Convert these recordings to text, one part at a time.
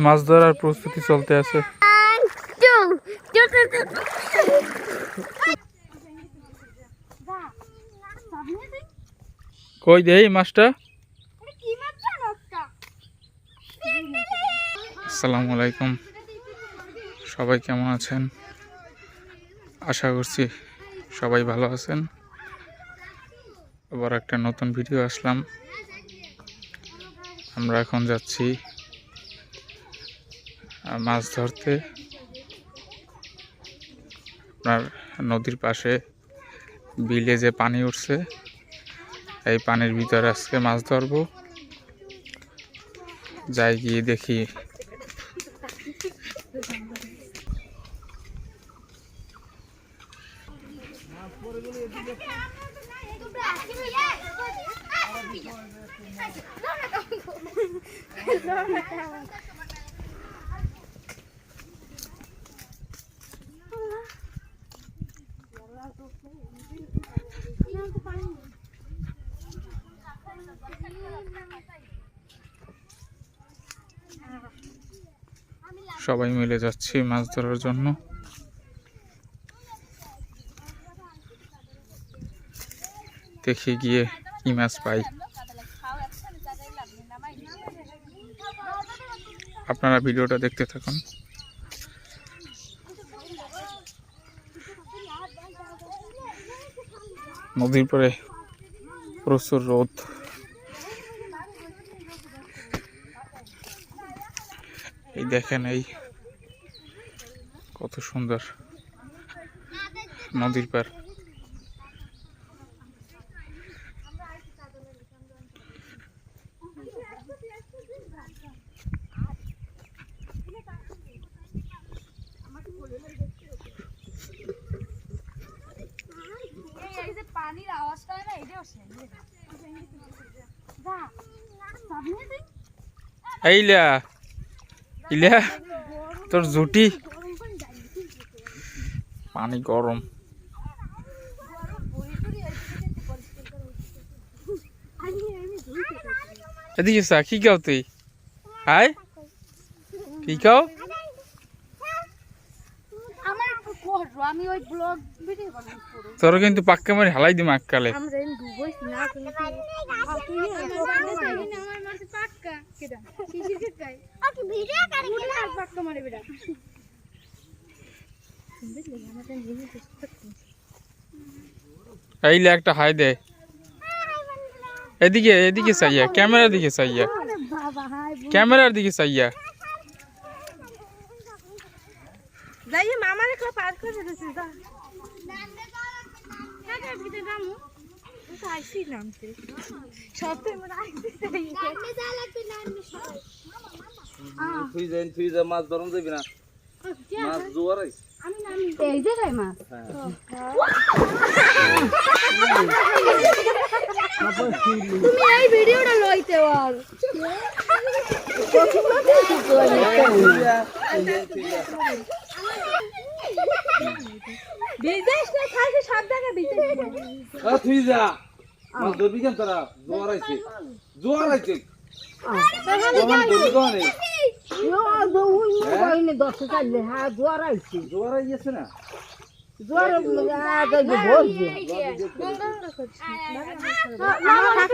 মাছ ধরার প্রস্তুতি চলতে আছে। কই দেই মাছটা। আসসালামু আলাইকুম, সবাই কেমন আছেন? আশা করছি সবাই ভালো আছেন। আবার একটা নতুন ভিডিও আসলাম। আমরা এখন যাচ্ছি মাছ ধরতে। আপনার নদীর পাশে বিলে যে পানি উঠছে, এই পানির ভিতরে আজকে মাছ ধরবো। যাই গিয়ে দেখি। সবাই মিলে যাচ্ছি মাছ ধরার জন্য। দেখি গিয়ে কি মাছ পাই। আপনারা ভিডিওটা দেখতে থাকুন। নদীর পরে প্রচুর রোদ। এই দেখেন, এই কত সুন্দর নদীর পার। পানির আওয়াজটা না এটাও এইলা ইলা তোর জুটি পানি গরম। এদিকে চা, কি খাও তুই? হাই, কি খাও? তোর কিন্তু পাক্কা মারি হালাই দিম আক্কালে। এইলে একটা হাই দে। এদিকে এদিকে চাইয়া, ক্যামেরার দিকে চাইয়া, ক্যামেরার দিকে চাইয়া। মাছ ধরন যাবি না, মাছ জোয়ার এই জায়গায় মাছ। তুমি এই ভিডিওটা লইতে পার। বিদেশ না খাইছে সব জায়গা দিতে। তুই যা মাছ ধরবি কেন? তারা জোয়ার আইছে, জোয়ার আইছে। জোয়ার আইছে, জোয়ার আইছে না, জোয়ার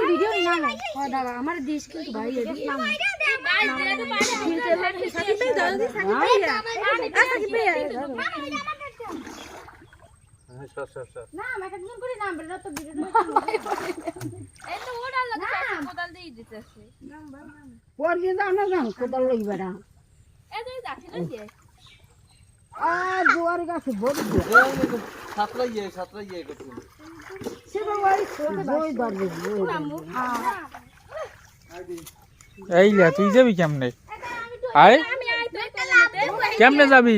ভিডিও না না দাদা আমার দেশ কিন্তু ভাই কোদাল লইবা জোয়ার গাছে এইলা তুই যাবি কেমনে? আয় কেমনে যাবি?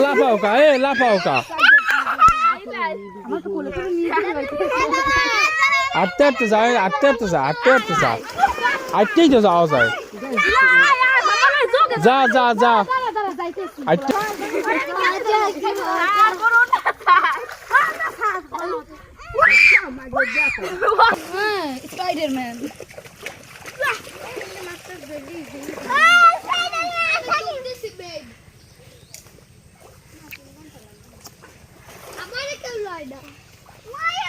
লাফাও কা, এ লাফাও কা। আটতে আটতে যায়, আটতে আটতে যা, আটতে আটতে যা, আটতেই তো যাওয়া যায়। যা যা যা আটতে। স্পাইডারম্যান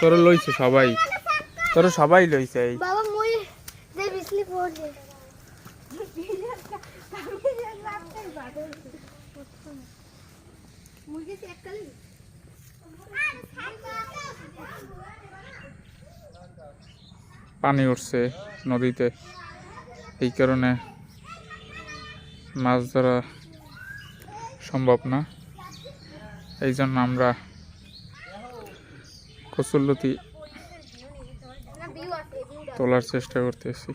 তোরা লইছে সবাই, তোরা সবাই লইছে। এই বাবা মই যে বিসলি পড়ে মুরগি চেক করলি পানি উঠছে নদীতে, এই কারণে মাছ ধরা সম্ভব না। এই জন্য আমরা কচুরলতি তোলার চেষ্টা করতেছি।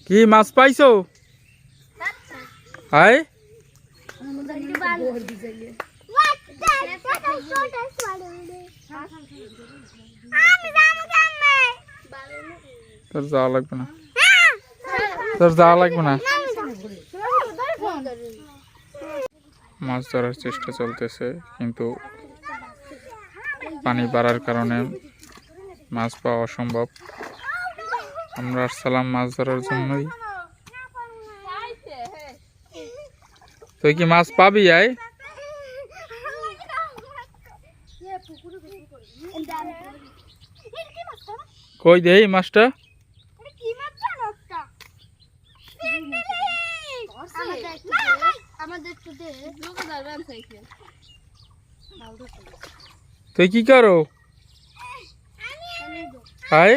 কি মাছ পাইছো? হাই তোর যাওয়া লাগবে না, তোর যাওয়া লাগবে না। মাছ ধরার চেষ্টা চলতেছে, কিন্তু পানি বাড়ার কারণে মাছ পাওয়া অসম্ভব। আমরা আসছিলাম মাছ ধরার জন্যই। তুই কি মাছ পাবি? আয় কই দেই মাছটা। তুই কি করো? আয়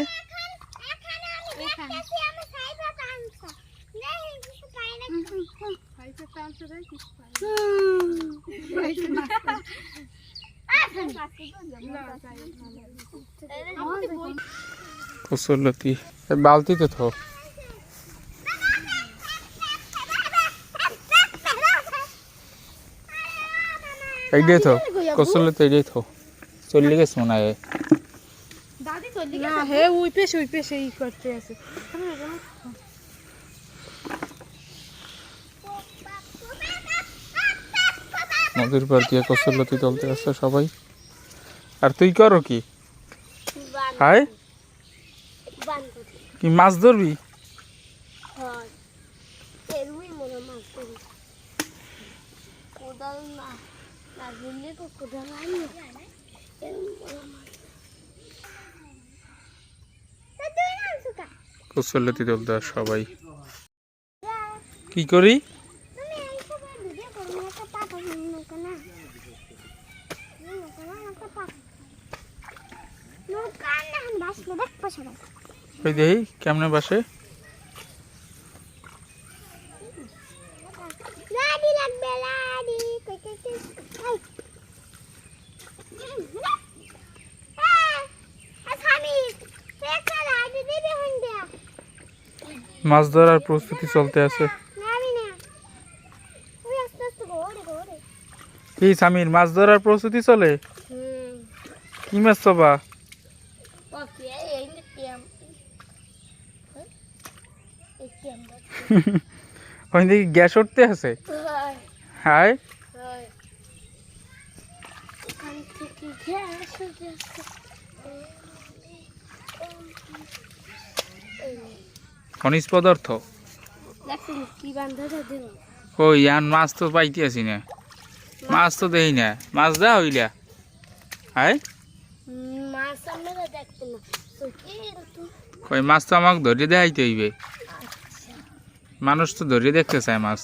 কচুরলতি বালতিতে থো, এইটাই থো কচুরলতি, এইটাই থো। চলে গেছে মনে হয়। না হে ওই পেশে ই করতে আছে। নদীর পার দিয়ে কচুরলতি তুলতে আসছে সবাই। আর তুই করো কি? হাই কি মাছ ধরবি? কচুরলতি তুলতে আসে সবাই। কি করি? ওই দেখি কেমনে বাসে। মাছ ধরার প্রস্তুতি চলতে আছে। কি সামির মাছ ধরার প্রস্তুতি চলে? কি মাছ চবা? ওই দিকে গ্যাস উঠতে আছে। হাই খনিজ পদার্থ। ওই আর মাছ তো পাইতে আসি না, মাছ তো দেই না। মাছ দা হইলা। হাই কই মাছ তো আমাকে ধরে দেখাইতে হইবে। মানুষ তো ধরে দেখতে চায় মাছ।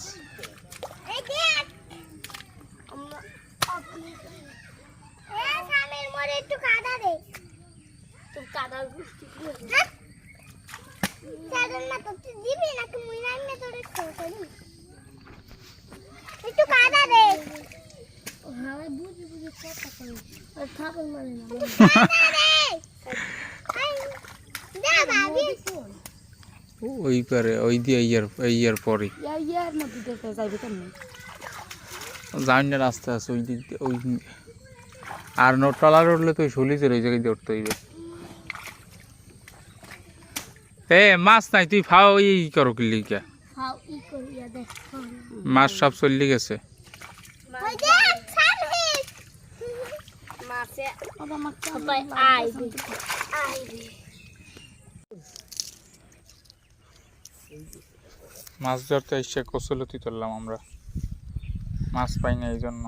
ওই পারে ওই দিয়ে ইয়ার পরে ইয়ার মধ্যে দেখতে যাইবে কেমন জানি না রাস্তা আছে ওই দিক দিয়ে, ওই আর ট্রলার উঠলে তো ওই সলিজের ওই জায়গায় দিয়ে উঠতে হইবে। মাছ নাই তুই ফাও ই করো কি লিখা হাউ ই করিয়া দেখ মাছ সব চললি গেছে। ওই দেখ সার্ভিস মাছে বাবা মা সবাই আইবে মাছ ধরতে এসে কচুলতি তুললাম আমরা, মাছ পাই না এই জন্য।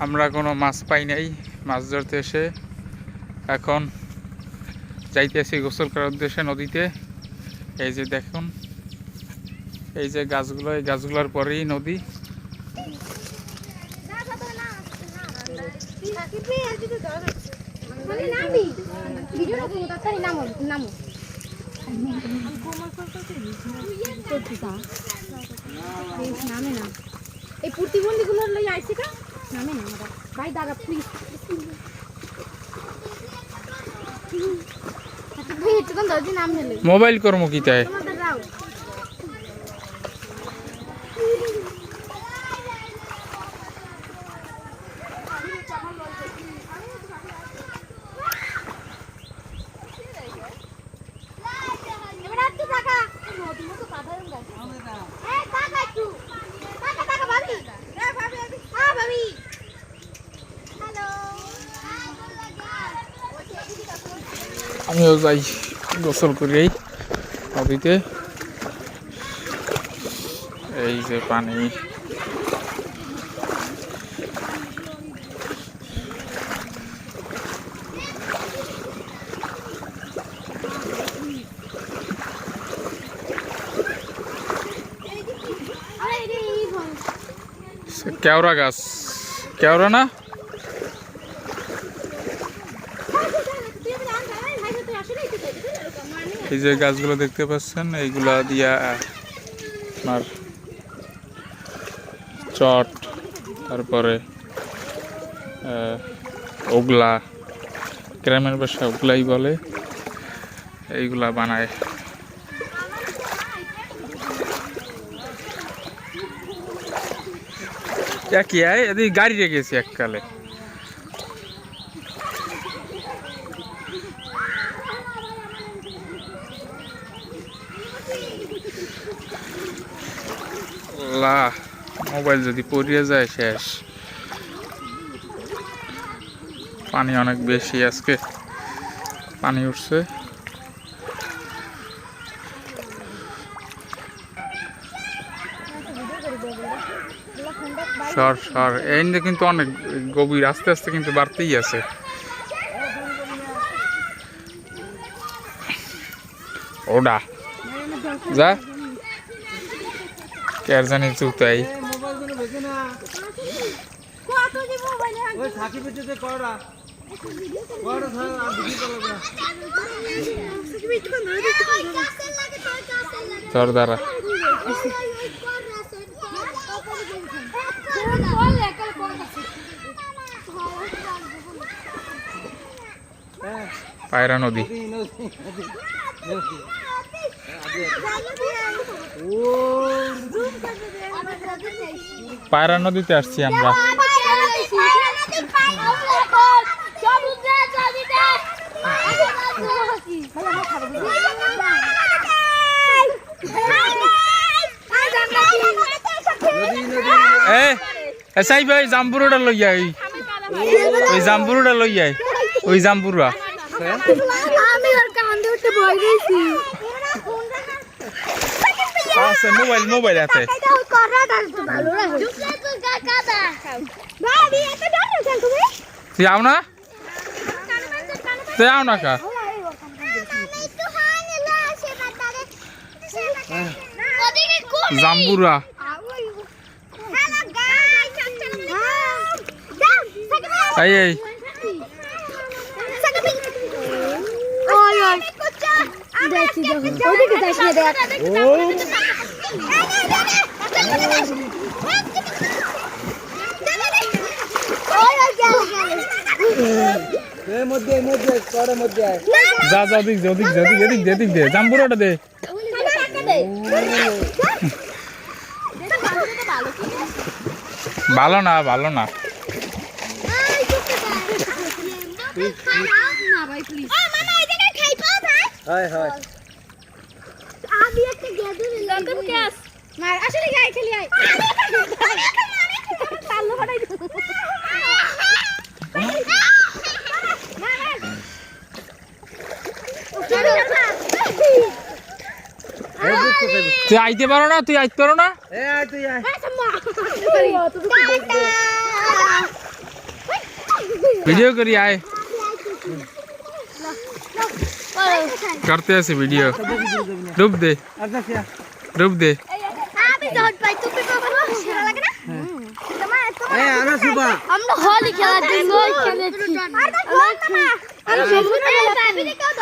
আমরা কোনো মাছ পাই নাই মাছ ধরতে এসে, এখন যাইতেছি গোসল করার উদ্দেশ্যে নদীতে। এই যে দেখুন এই যে গাছগুলো, এই গাছগুলোর পরেই নদী। এই প্রতিবন্ধী গুলো লই আইছি কা নামে না ভাই দাদা প্লিজ ভাই একটু কোন দর্জি নাম নেলে মোবাইল কর্ম কি তাই তোমাদের রাও এবারে একটু টাকা নদী মতো সাধারণ গাছ এই টাকা একটু টাকা ভাবি এ ভাবি হ্যাঁ ভাবি হ্যালো আমিও যাই গোসল করি এই নদীতে। এই যে পানি, আরে এই ভাই কেওড়া গাছ, কেওড়া না এই যে গাছগুলো দেখতে পাচ্ছেন, এইগুলা দিয়া আপনার চট, তারপরে ওগলা, গ্রামের ভাষা ওগলাই বলে, এইগুলা বানায়। কি এদিকে গাড়ি রেখেছি এককালে। মোবাইল যদি পড়িয়ে যায় শেষ। পানি অনেক বেশি আজকে, পানি উঠছে। সর এই কিন্তু অনেক গভীর, আস্তে আস্তে কিন্তু বাড়তেই আছে। ওডা যা কে জানি জুতাই তোর দ্বারা পায়রা নদী, পায়রা নদীতে আসছি আমরা। এসাই ভাই জাম্বুরুটা লই যাই, ওই জাম্বুরুটা লই যাই, ওই জাম্বুরা আমি আর কান্দে উঠতে ভয় গেছি। আছে মোবাইল আছে। তুই আও না, তুই আও না কা জাম্বুরা এই এই দেখছি ওইদিকে যাইস না দেখ এই মধ্যে পরে মধ্যে আয় যা যা দিক দে ওদিক দে এদিক দে এদিক দে জাম্বুরাটা দে ভালো না ভালো না হয় হয় আমি একটা গেদু লঙ্কা ক্যাস না আসলে গায় খেলি আই তাল্লো ফাটাই দে তুই আইতে পারো না তুই আইতে পারো না এ আয় তুই আয় ভিডিও করি আয় करते ऐसे वीडियो डूब दे আচ্ছা আচ্ছা डूब दे আমি দৌড় পাই তুমি তো ভালো সেরা লাগে না এ আনা সুবা আমরা হোলি খেলার জন্য খেলেছি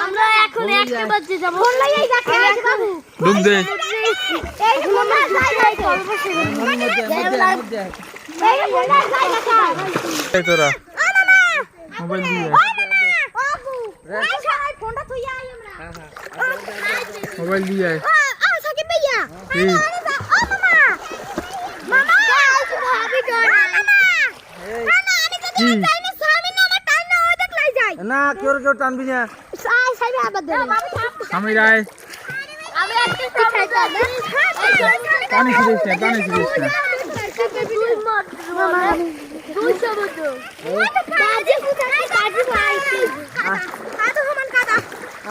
আমরা এখন একটা বাজে যাব ফোন লাগিয়ে যা খেলেছি বাবু डूब दे এই মোনা যাই যাই এই মোনা যাই ए तोरा मोबाइल दिए বাবু এই সাই ফোনটা তুই আই আমরা मोबाइल दिया है সাকিব ভাইয়া जी ও মামা মামা ভাবি কর মামা আমি তো जी না সামনে না আমার টাইম না ওই দেখলাই যাই না কেউ টানবি না সাই সাই আবার দে বাবু থাম हम आए আমি একটা খাইতা पानी खरीद से पानी खरीद से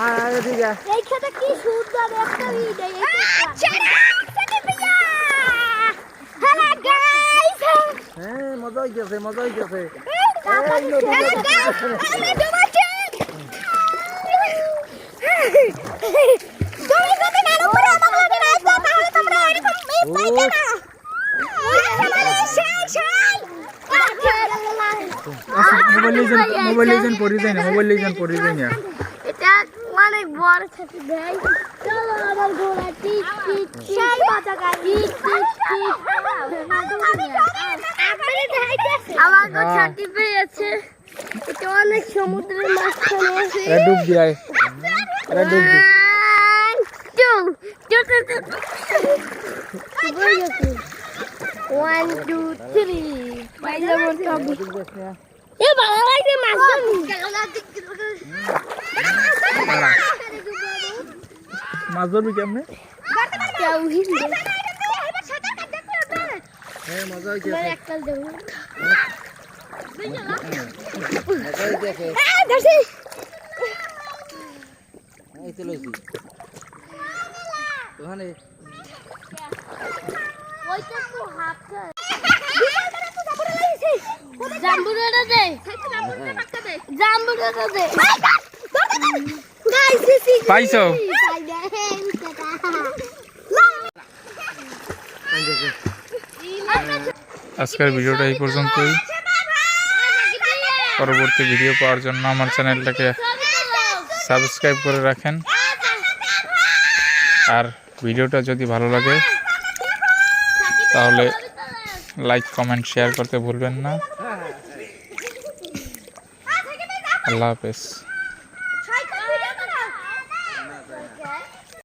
আয় ঠিক আছে হ্যাঁ মজা হইতেছে मोबाइल लेजेंड पड़ी जाए ना मोबाइल लेजेंड पड़ी जाए ना এটা অনেক বড় থাকে ভাই চলো আমার ঘোড়া টিক টিক সেই বাজা গাড়ি টিক টিক আমার তো ছাতি পেয়েছে এটা অনেক সমুদ্রের মাঝখানে আছে अरे डूब गया है अरे डूब गया One, two, three. এ ভালো লাগে মাছ माजर भी कैमने হ্যাঁ মজা হইতেছে এই তো লইছি ওখানে জাম্বুরাটা দে জাম্বুরাটা দে পাইছো আজকের ভিডিওটা এই পর্যন্তই পরবর্তী ভিডিও পাওয়ার জন্য আমার চ্যানেলটাকে সাবস্ক্রাইব করে রাখেন আর ভিডিওটা যদি ভালো লাগে তাহলে লাইক কমেন্ট শেয়ার করতে ভুলবেন না আল্লাহ হাফেজ